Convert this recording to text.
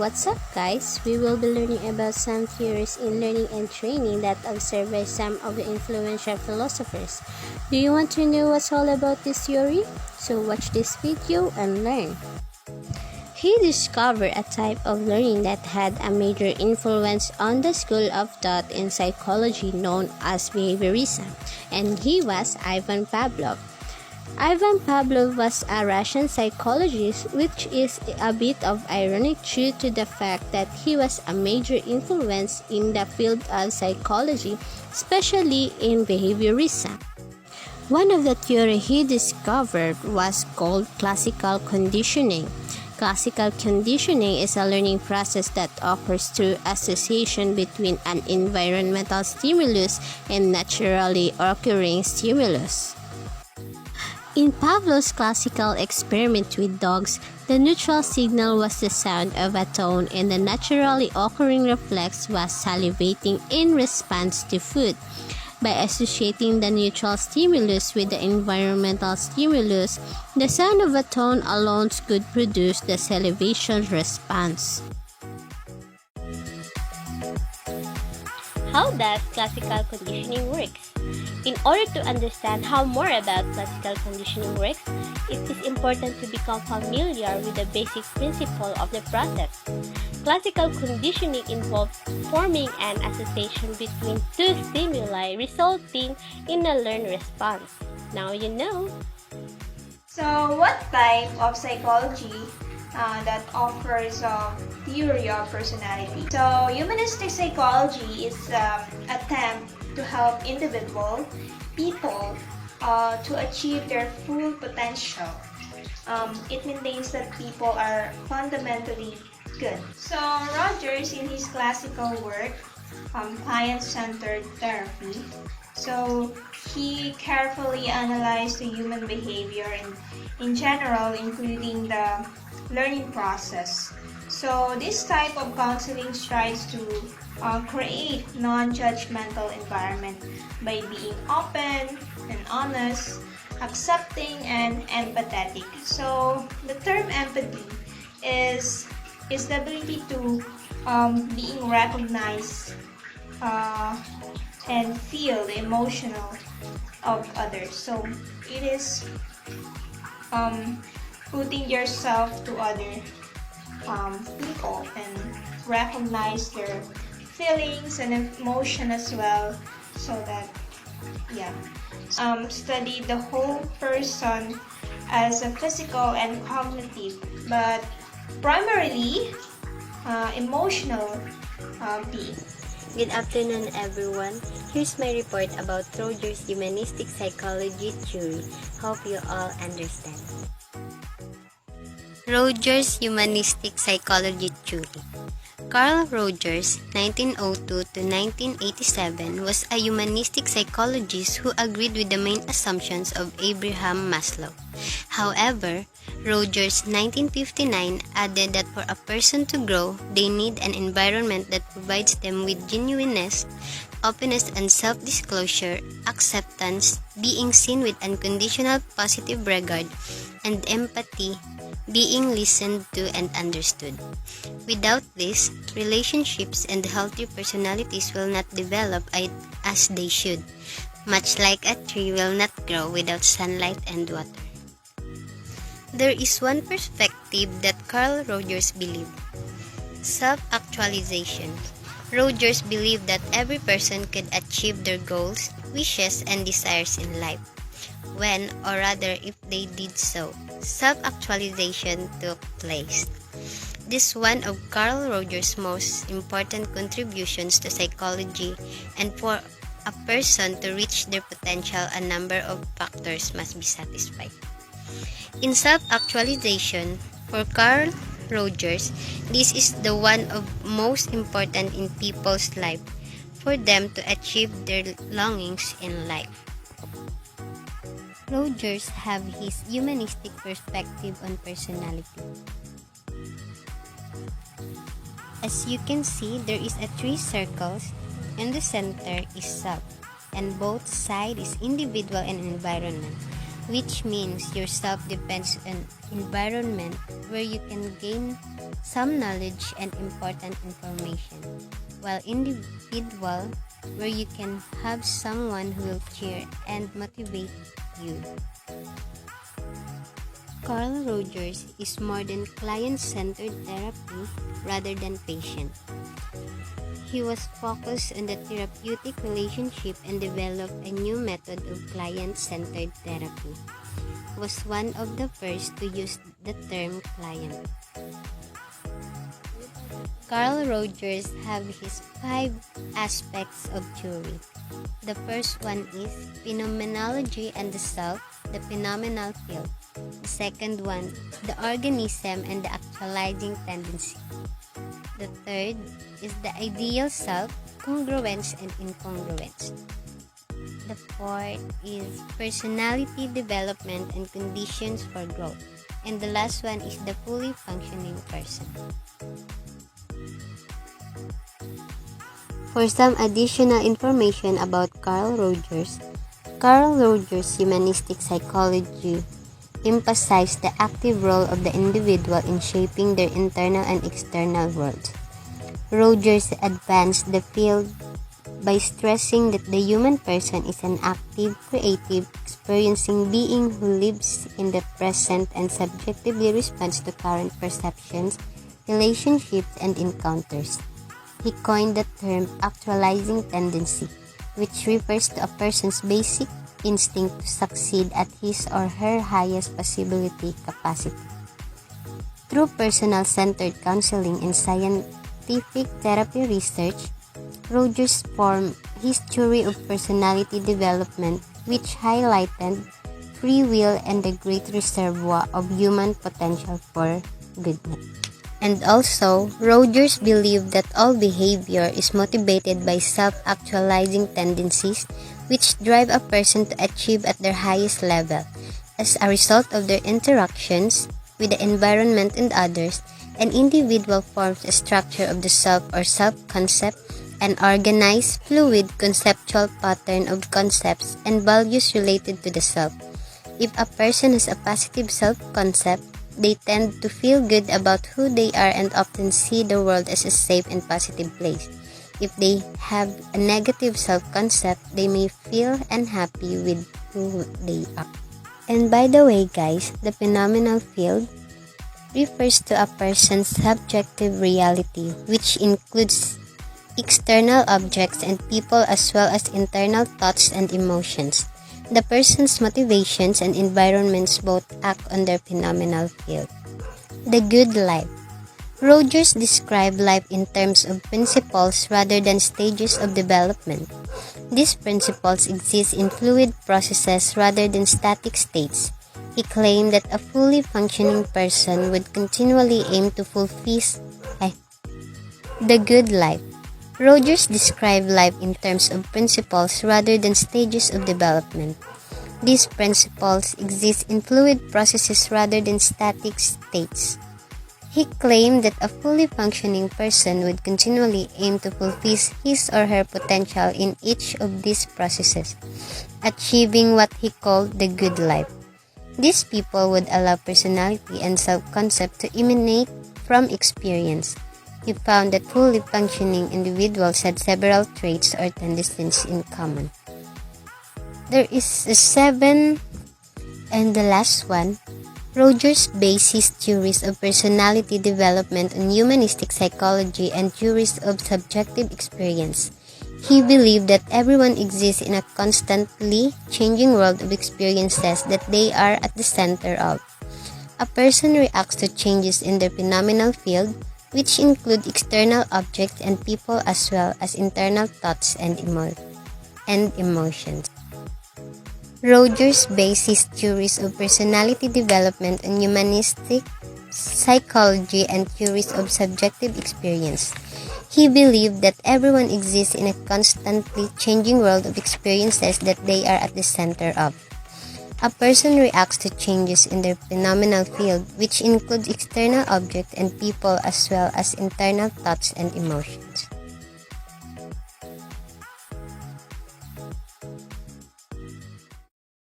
what's up guys? We will be learning about some theories in learning and training that observed by some of the influential philosophers. Do you want to know what's all about this theory? So watch this video and learn. He discovered a type of learning that had a major influence on the school of thought in psychology known as behaviorism, and he was Ivan Pavlov. Ivan Pavlov was a Russian psychologist, which is a bit of ironic due to the fact that he was a major influence in the field of psychology, especially in behaviorism. One of the theories he discovered was called classical conditioning. Classical conditioning is a learning process that occurs through association between an environmental stimulus and naturally occurring stimulus. In Pavlov's classical experiment with dogs, the neutral signal was the sound of a tone and the naturally occurring reflex was salivating in response to food. By associating the neutral stimulus with the environmental stimulus, the sound of a tone alone could produce the salivation response. How does classical conditioning works? In order to understand how more about classical conditioning works, it is important to become familiar with the basic principle of the process. Classical conditioning involves forming an association between two stimuli resulting in a learned response. Now you know. So, what type of psychology that offers a theory of personality? So, humanistic psychology is an attempt to help people to achieve their full potential. It maintains that people are fundamentally good. So, Rogers, in his classical work, client-centered therapy, so he carefully analyzed the human behavior in general, including the learning process. So this type of counseling strives to create non-judgmental environment by being open and honest, accepting and empathetic. So the term empathy is the ability to being recognized and feel the emotional of others. So it is putting yourself to other people and recognize their feelings and emotion as well, so that study the whole person as a physical and cognitive, but primarily emotional being. Good afternoon everyone. Here's my report about Rogers' humanistic psychology theory. Hope you all understand. Rogers' humanistic psychology theory. Carl Rogers, 1902 to 1987, was a humanistic psychologist who agreed with the main assumptions of Abraham Maslow. However, Rogers, 1959, added that for a person to grow, they need an environment that provides them with genuineness, openness and self-disclosure, acceptance, being seen with unconditional positive regard, and empathy, being listened to and understood. Without this, relationships and healthy personalities will not develop as they should, much like a tree will not grow without sunlight and water. There is one perspective that Carl Rogers believed: self-actualization. Rogers believed that every person could achieve their goals, wishes, and desires in life, when, or rather if they did so, self-actualization took place. This is one of Carl Rogers' most important contributions to psychology, and for a person to reach their potential, a number of factors must be satisfied. In self-actualization, for Carl Rogers, this is the one of most important in people's life for them to achieve their longings in life. Rogers have his humanistic perspective on personality. As you can see, there is a three circles, and the center is self, and both sides is individual and environment. which means your self depends on environment where you can gain some knowledge and important information, while individual where you can have someone who will cheer and motivate you. Carl Rogers is more than client-centered therapy rather than patient. He was focused on the therapeutic relationship and developed a new method of client-centered therapy. He was one of the first to use the term client. Carl Rogers have his 5 aspects of theory. The first one is phenomenology and the self, the phenomenal field. The second one, the organism and the actualizing tendency. The third is the ideal self, congruence and incongruence. The fourth is personality development and conditions for growth. And the last one is the fully functioning person. For some additional information about Carl Rogers humanistic psychology emphasized the active role of the individual in shaping their internal and external world. Rogers advanced the field by stressing that the human person is an active, creative, experiencing being who lives in the present and subjectively responds to current perceptions, relationships, and encounters. He coined the term actualizing tendency, which refers to a person's basic instinct to succeed at his or her highest possibility capacity. Through personal-centered counseling and scientific therapy research, Rogers formed his theory of personality development, which highlighted free will and the great reservoir of human potential for goodness. And also, Rogers believed that all behavior is motivated by self-actualizing tendencies which drive a person to achieve at their highest level. As a result of their interactions with the environment and others, an individual forms a structure of the self or self-concept, an organized, fluid, conceptual pattern of concepts and values related to the self. If a person has a positive self-concept, they tend to feel good about who they are and often see the world as a safe and positive place. If they have a negative self-concept, they may feel unhappy with who they are. And by the way guys, the phenomenal field refers to a person's subjective reality, which includes external objects and people as well as internal thoughts and emotions. The person's motivations and environments both act on their phenomenal field. The good life. Rogers described life in terms of principles rather than stages of development. These principles exist in fluid processes rather than static states. He claimed that a fully functioning person would continually aim to fulfill the good life. Rogers described life in terms of principles rather than stages of development. These principles exist in fluid processes rather than static states. He claimed that a fully functioning person would continually aim to fulfill his or her potential in each of these processes, achieving what he called the good life. These people would allow personality and self-concept to emanate from experience. He found that fully functioning individuals had several traits or tendencies in common. There is a 7, and the last one. Rogers based his theories of personality development on humanistic psychology and theories of subjective experience. He believed that everyone exists in a constantly changing world of experiences that they are at the center of. A person reacts to changes in their phenomenal field, which include external objects and people as well as internal thoughts and emotions. Rogers based his theories of personality development on humanistic psychology and theories of subjective experience. He believed that everyone exists in a constantly changing world of experiences that they are at the center of. A person reacts to changes in their phenomenal field, which includes external objects and people as well as internal thoughts and emotions.